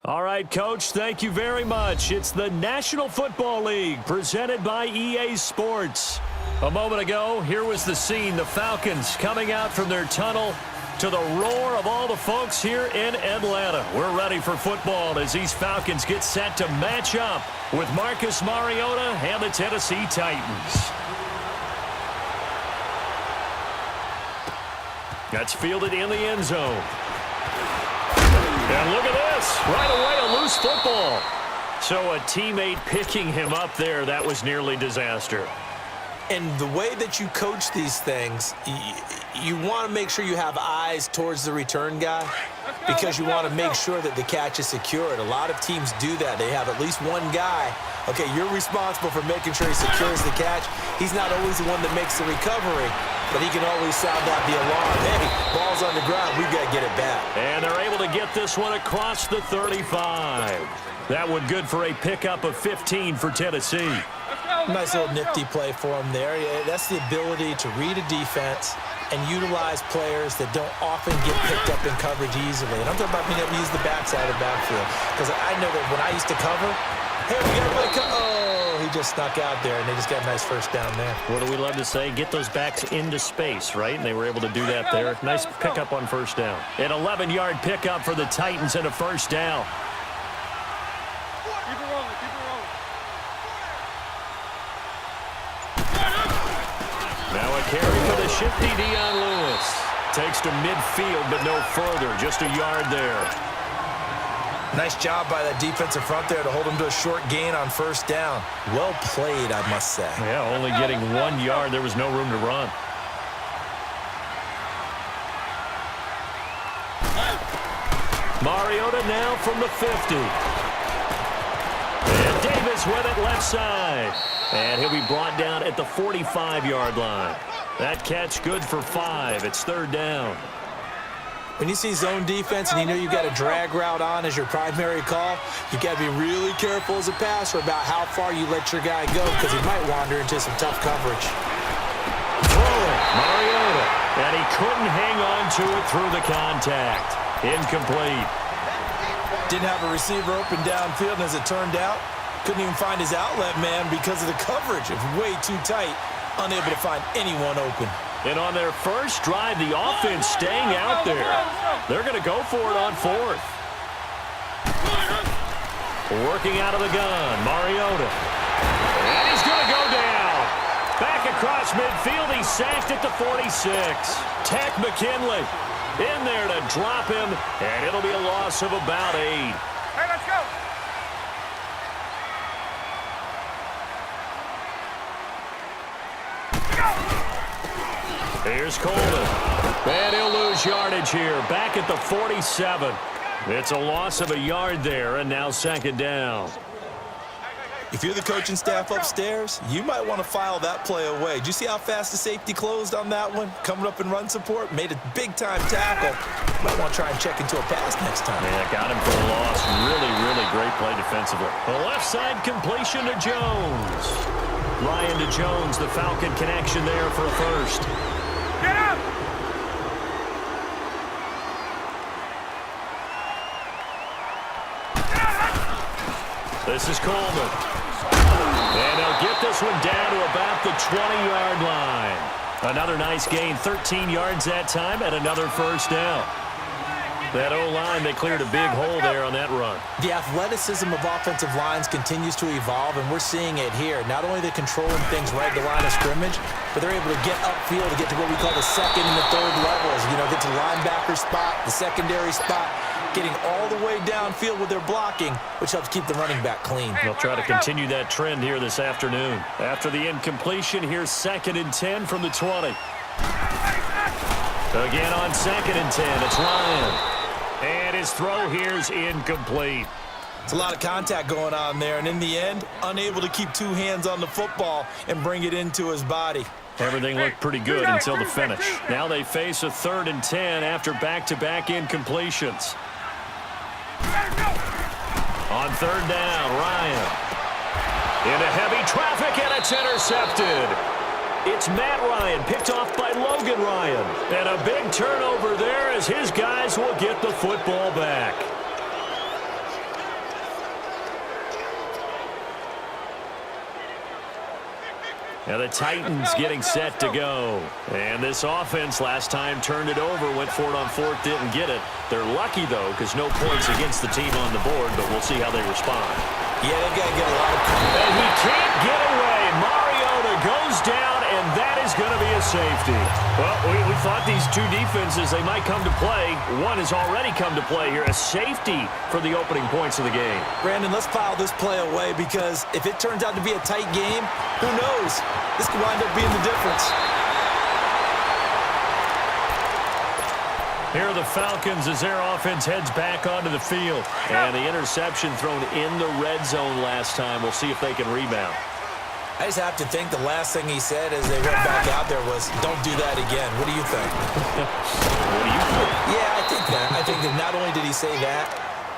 All right, Coach, thank you very much. It's the National Football League presented by EA Sports. A moment ago, here was the scene. The Falcons coming out from their tunnel to the roar of all the folks here in Atlanta. We're ready for football as these Falcons get set to match up with Marcus Mariota and the Tennessee Titans. That's fielded in the end zone. And look at this. Right away, a loose football. So a teammate picking him up there, that was nearly disaster. And the way that you coach these things, you want to make sure you have eyes towards the return guy because you want to make sure that the catch is secured. A lot of teams do that. They have at least one guy. Okay, you're responsible for making sure he secures the catch. He's not always the one that makes the recovery, but he can always sound out the alarm. Hey, ball's on the ground. We've got to get it back. And they're able to get this one across the 35. That one good for a pickup of 15 for Tennessee. Nice little nifty play for him there. Yeah, that's the ability to read a defense and utilize players that don't often get picked up in coverage easily. And I'm talking about being able to use the backside of the backfield. Because I know that when I used to cover, hey, we got to play oh, he just snuck out there, and they just got a nice first down there. What do we love to say? Get those backs into space, right? And they were able to do that there. Nice pickup on first down. An 11-yard pickup for the Titans and a first down. Now a carry for the shifty Dion Lewis. Takes to midfield, but no further. Just a yard there. Nice job by that defensive front there to hold him to a short gain on first down. Well played, I must say. Yeah, only getting 1 yard. There was no room to run. Mariota now from the 50. And Davis with it left side. And he'll be brought down at the 45-yard line. That catch good for 5. It's third down. When you see zone defense and you know you've got a drag route on as your primary call, you've got to be really careful as a passer about how far you let your guy go because he might wander into some tough coverage. Throwing, Mariota. And he couldn't hang on to it through the contact. Incomplete. Didn't have a receiver open downfield, and as it turned out, couldn't even find his outlet man because of the coverage. It was way too tight, unable to find anyone open. And on their first drive, the offense staying out there. They're going to go for it on fourth. Working out of the gun, Mariota. And he's going to go down. Back across midfield, he's sacked at the 46. Tech McKinley in there to drop him, and it'll be a loss of about 8. Hey, let's go. Here's Coleman. And he'll lose yardage here. Back at the 47. It's a loss of a yard there, and now second down. If you're the coaching staff upstairs, you might want to file that play away. Did you see how fast the safety closed on that one? Coming up in run support, made a big-time tackle. Might want to try and check into a pass next time. Yeah, got him for a loss. Really, really great play defensively. The left side completion to Jones. Ryan to Jones, the Falcon connection there for a first. Get up! This is Coleman. And they'll get this one down to about the 20-yard line. Another nice gain, 13 yards that time, and another first down. That O-line, they cleared a big hole there on that run. The athleticism of offensive lines continues to evolve, and we're seeing it here. Not only are they controlling things right at the line of scrimmage, but they're able to get upfield to get to what we call the second and the third levels. You know, get to the linebacker spot, the secondary spot, getting all the way downfield with their blocking, which helps keep the running back clean. They'll try to continue that trend here this afternoon. After the incompletion, here's 2nd and 10 from the 20. Again on 2nd and 10, it's Ryan. And his throw here is incomplete. It's a lot of contact going on there, and in the end, unable to keep 2 hands on the football and bring it into his body. Everything looked pretty good until the finish. Now they face a 3rd and 10 after back-to-back incompletions. On 3rd down, Ryan. Into heavy traffic, and it's intercepted. It's Matt Ryan, picked off by Logan Ryan. And a big turnover there as his guys will get the football back. And the Titans getting set to go. And this offense last time turned it over, went for it on fourth, didn't get it. They're lucky, though, because no points against the team on the board, but we'll see how they respond. Yeah, they've got to get a lot of credit. And he can't get away. Mariota goes down, and that is going to be a safety. Well, we thought these two defenses, they might come to play. One has already come to play here, a safety for the opening points of the game. Brandon, let's file this play away because if it turns out to be a tight game, who knows? This could wind up being the difference. Here are the Falcons as their offense heads back onto the field. And the interception thrown in the red zone last time. We'll see if they can rebound. I just have to think the last thing he said as they went back out there was, don't do that again. What do you think? What do you think? Yeah, I think that. I think that not only did he say that,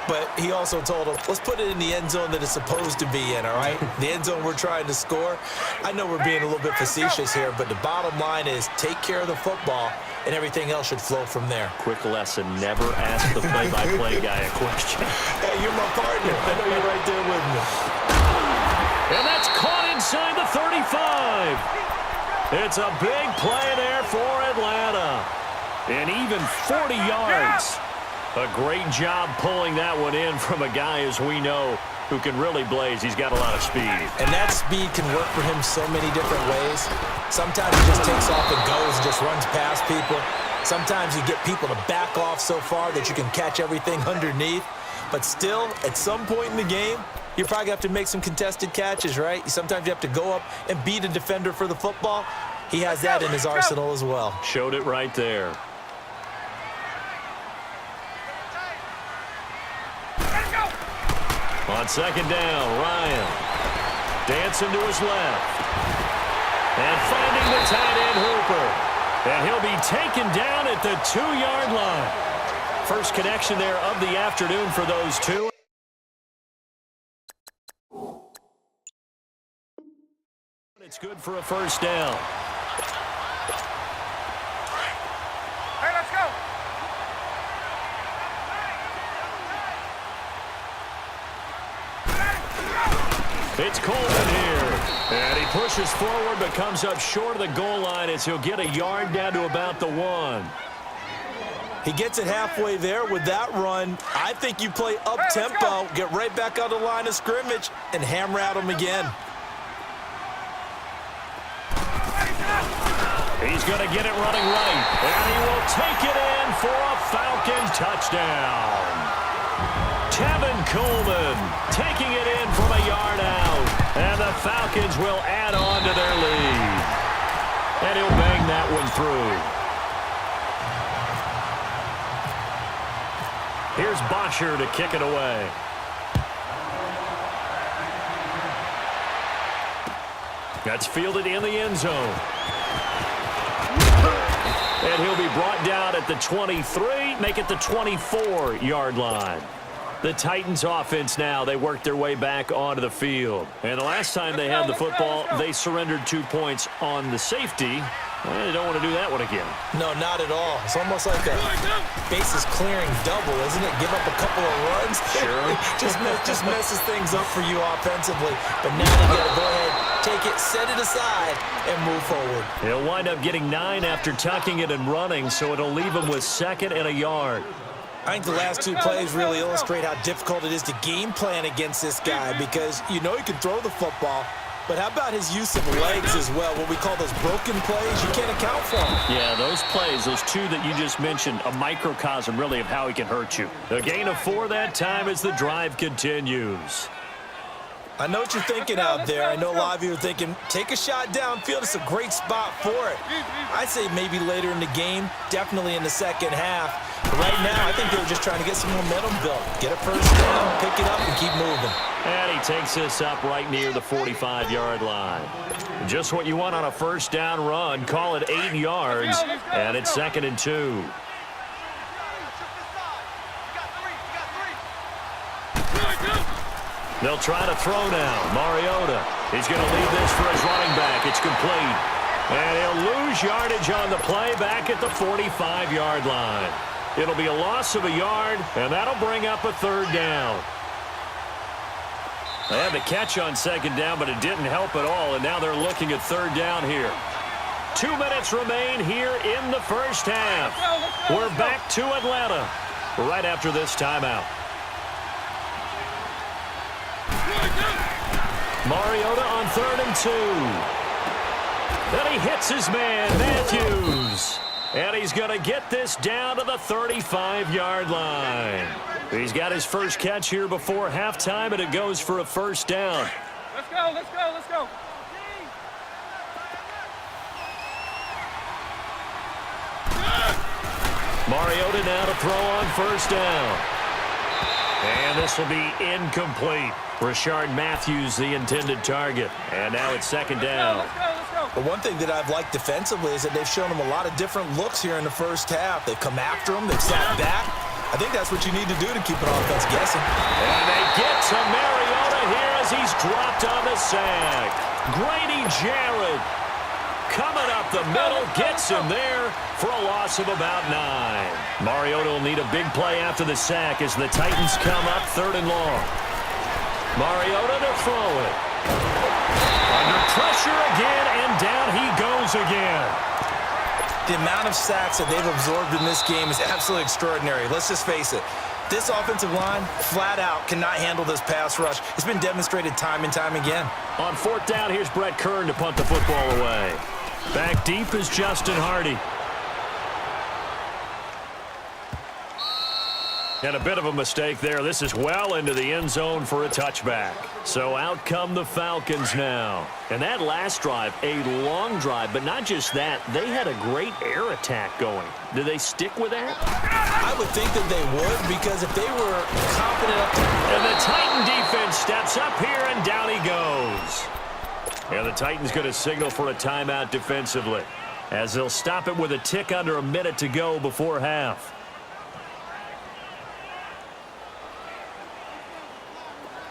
but he also told him, let's put it in the end zone that it's supposed to be in, all right? The end zone we're trying to score. I know we're being a little bit facetious here, but the bottom line is take care of the football, and everything else should flow from there. Quick lesson, never ask the play-by-play guy a question. Hey, you're my partner. I know you're right there with me. And that's caught inside the 35. It's a big play there for Atlanta. And even 40 yards. A great job pulling that one in from a guy, as we know, who can really blaze. He's got a lot of speed. And that speed can work for him so many different ways. Sometimes he just takes off and goes, just runs past people. Sometimes you get people to back off so far that you can catch everything underneath. But still, at some point in the game, you're probably going to have to make some contested catches, right? Sometimes you have to go up and beat a defender for the football. He has that in his arsenal as well. Showed it right there. On second down, Ryan dancing to his left. And finding the tight end Hooper. And he'll be taken down at the 2-yard line. First connection there of the afternoon for those two. It's good for a first down. Hey, let's go. It's Coleman here. And he pushes forward but comes up short of the goal line as he'll get a yard down to about the 1. He gets it halfway there with that run. I think you play up-tempo, get right back on the line of scrimmage, and hammer at him again. He's going to get it running right. And he will take it in for a Falcon touchdown. Tevin Coleman taking it in from a yard out. And the Falcons will add on to their lead. And he'll bang that one through. Here's Bosher to kick it away. That's fielded in the end zone. And he'll be brought down at the 23, make it the 24-yard line. The Titans offense now, they work their way back onto the field. And the last time they had the football, they surrendered 2 points on the safety. Well, they don't want to do that one again. No, not at all. It's almost like a bases clearing double, isn't it? Give up a couple of runs. Sure. just messes things up for you offensively. But now they got to go ahead, take it, set it aside, and move forward. He'll wind up getting 9 after tucking it and running, so it'll leave him with 2nd and a yard. I think the last 2 plays really illustrate how difficult it is to game plan against this guy because you know he can throw the football, but how about his use of legs as well, what we call those broken plays? You can't account for them. Yeah, those plays, those 2 that you just mentioned, a microcosm really of how he can hurt you. The gain of 4 that time as the drive continues. I know what you're thinking out there. I know a lot of you are thinking, take a shot downfield. It's a great spot for it. I'd say maybe later in the game, definitely in the second half. But right now, I think they were just trying to get some momentum built. Get a first down, pick it up, and keep moving. And he takes this up right near the 45-yard line. Just what you want on a first down run. Call it 8 yards, and it's 2nd and 2. They'll try to throw now. Mariota. He's going to leave this for his running back. It's complete. And he'll lose yardage on the play back at the 45-yard line. It'll be a loss of a yard, and that'll bring up a 3rd down. They had the catch on second down, but it didn't help at all, and now they're looking at third down here. 2 minutes remain here in the first half. We're back to Atlanta right after this timeout. Mariota on 3rd and 2. Then he hits his man, Matthews. And he's going to get this down to the 35-yard line. He's got his first catch here before halftime, and it goes for a first down. Let's go, let's go, let's go. Mariota now to throw on first down. And this will be incomplete. Rashard Matthews, the intended target. And now it's second down. Let's go, let's go. The one thing that I've liked defensively is that they've shown him a lot of different looks here in the first half. They've come after him. They've sat back. I think that's what you need to do to keep an offense guessing. And they get to Mariota here as he's dropped on the sack. Grady Jarrett coming up the middle, gets him there for a loss of about 9. Mariota will need a big play after the sack as the Titans come up 3rd and long. Mariota to throw it. Under pressure again, and down he goes again. The amount of sacks that they've absorbed in this game is absolutely extraordinary. Let's just face it. This offensive line, flat out, cannot handle this pass rush. It's been demonstrated time and time again. On 4th down, here's Brett Kern to punt the football away. Back deep is Justin Hardy. And a bit of a mistake there. This is well into the end zone for a touchback. So out come the Falcons now. And that last drive, a long drive, but not just that. They had a great air attack going. Do they stick with that? I would think that they would, because if they were confident up to... And the Titan defense steps up here, and down he goes. And the Titans going to signal for a timeout defensively, as they'll stop it with a tick under a minute to go before half.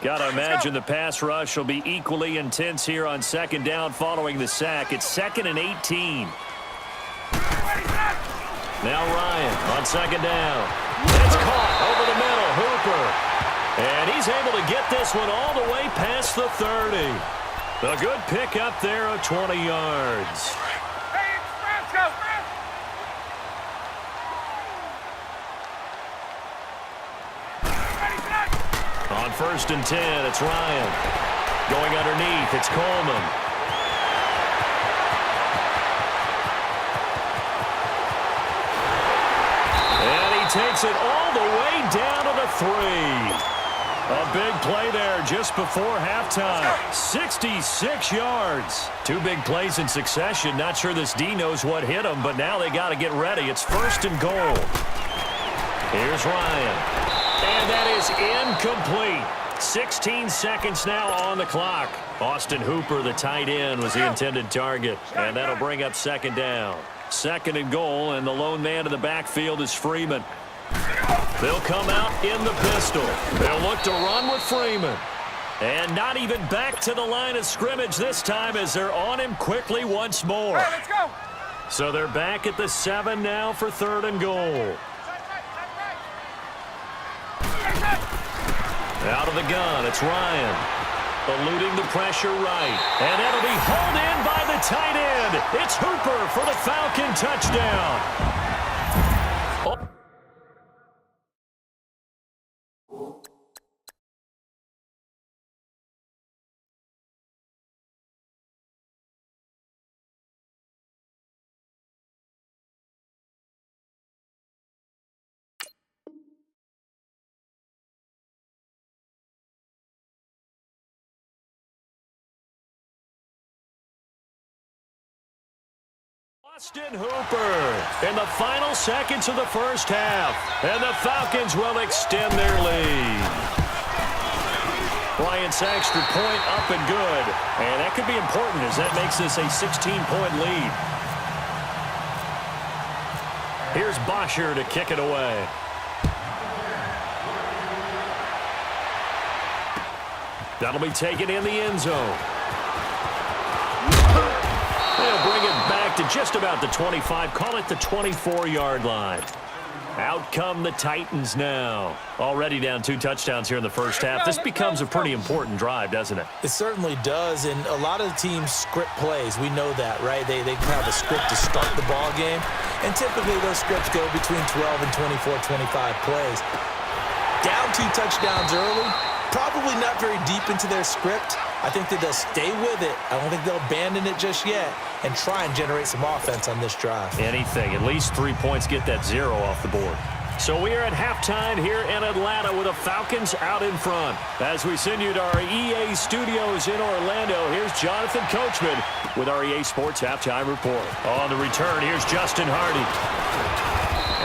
Got to imagine the pass rush will be equally intense here on second down following the sack. It's 2nd and 18. Now Ryan on second down. It's caught over the middle. Hooper. And he's able to get this one all the way past the 30. A good pick up there of 20 yards. Hey, let's go. On 1st and 10, it's Ryan. Going underneath, it's Coleman. And he takes it all the way down to the 3. A big play there just before halftime. 66 yards. 2 big plays in succession. Not sure this D knows what hit him, but now they got to get ready. It's 1st and goal. Here's Ryan. And that is incomplete. 16 seconds now on the clock. Austin Hooper, the tight end, was the intended target. And that'll bring up second down. 2nd and goal, and the lone man in the backfield is Freeman. They'll come out in the pistol. They'll look to run with Freeman. And not even back to the line of scrimmage this time as they're on him quickly once more. Hey, let's go. So they're back at the 7 now for 3rd and goal. Out of the gun, it's Ryan. Eluding the pressure right. And that'll be hauled in by the tight end. It's Hooper for the Falcon touchdown. Austin Hooper in the final seconds of the first half. And the Falcons will extend their lead. Bryant's extra point up and good. And that could be important as that makes this a 16-point lead. Here's Bosher to kick it away. That'll be taken in the end zone. They'll bring it back to just about the 25, call it the 24-yard line. Out come the Titans now. Already down 2 touchdowns here in the first half. This becomes a pretty important drive, doesn't it? It certainly does, and a lot of the teams script plays. We know that, right? They have a script to start the ball game, and typically those scripts go between 12 and 24, 25 plays. Down 2 touchdowns early, probably not very deep into their script. I think that they'll stay with it. I don't think they'll abandon it just yet and try and generate some offense on this drive. Anything. At least 3 points, get that 0 off the board. So we are at halftime here in Atlanta with the Falcons out in front. As we send you to our EA studios in Orlando, here's Jonathan Coachman with our EA Sports Halftime Report. On the return, here's Justin Hardy.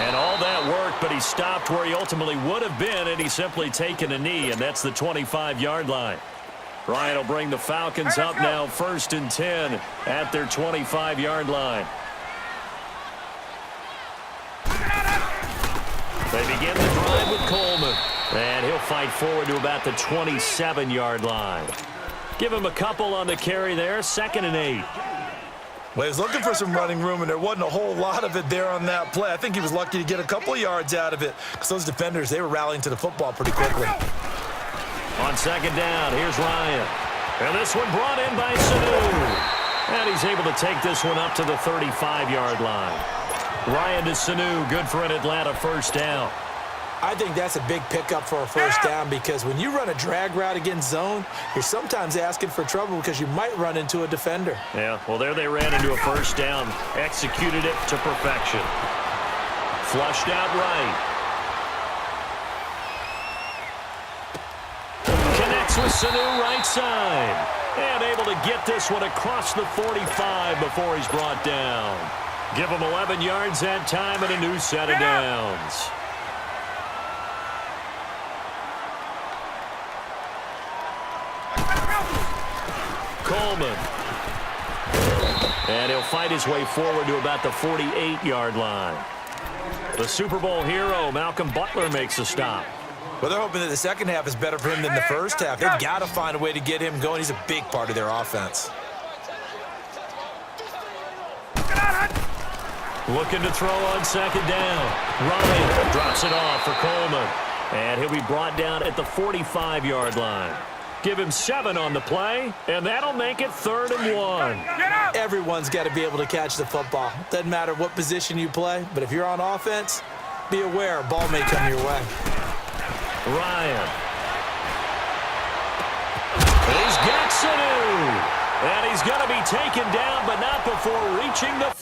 And all that worked, but he stopped where he ultimately would have been, and he's simply taken a knee, and that's the 25-yard line. Ryan will bring the Falcons up now 1st and 10 at their 25-yard line. They begin the drive with Coleman, and he'll fight forward to about the 27-yard line. Give him a couple on the carry there, 2nd and 8. Well, he was looking for some running room, and there wasn't a whole lot of it there on that play. I think he was lucky to get a couple yards out of it because those defenders, they were rallying to the football pretty quickly. On 2nd down, here's Ryan. And this one brought in by Sanu. And he's able to take this one up to the 35-yard line. Ryan to Sanu, good for an Atlanta 1st down. I think that's a big pickup for a 1st down because when you run a drag route against zone, you're sometimes asking for trouble because you might run into a defender. Yeah, well, there they ran into a 1st down. Executed it to perfection. Flushed out right. Connects with Sanu right side. And able to get this one across the 45 before he's brought down. Give him 11 yards that time and a new set of downs. Coleman. And he'll fight his way forward to about the 48-yard line. The Super Bowl hero, Malcolm Butler, makes a stop. Well, they're hoping that the second half is better for him than the first half. They've got to find a way to get him going. He's a big part of their offense. Looking to throw on 2nd down. Ryan drops it off for Coleman. And he'll be brought down at the 45-yard line. Give him 7 on the play, and that'll make it 3rd and 1. Everyone's got to be able to catch the football. Doesn't matter what position you play, but if you're on offense, be aware a ball may come your way. Ryan. He's got Sanu. And he's going to be taken down, but not before reaching the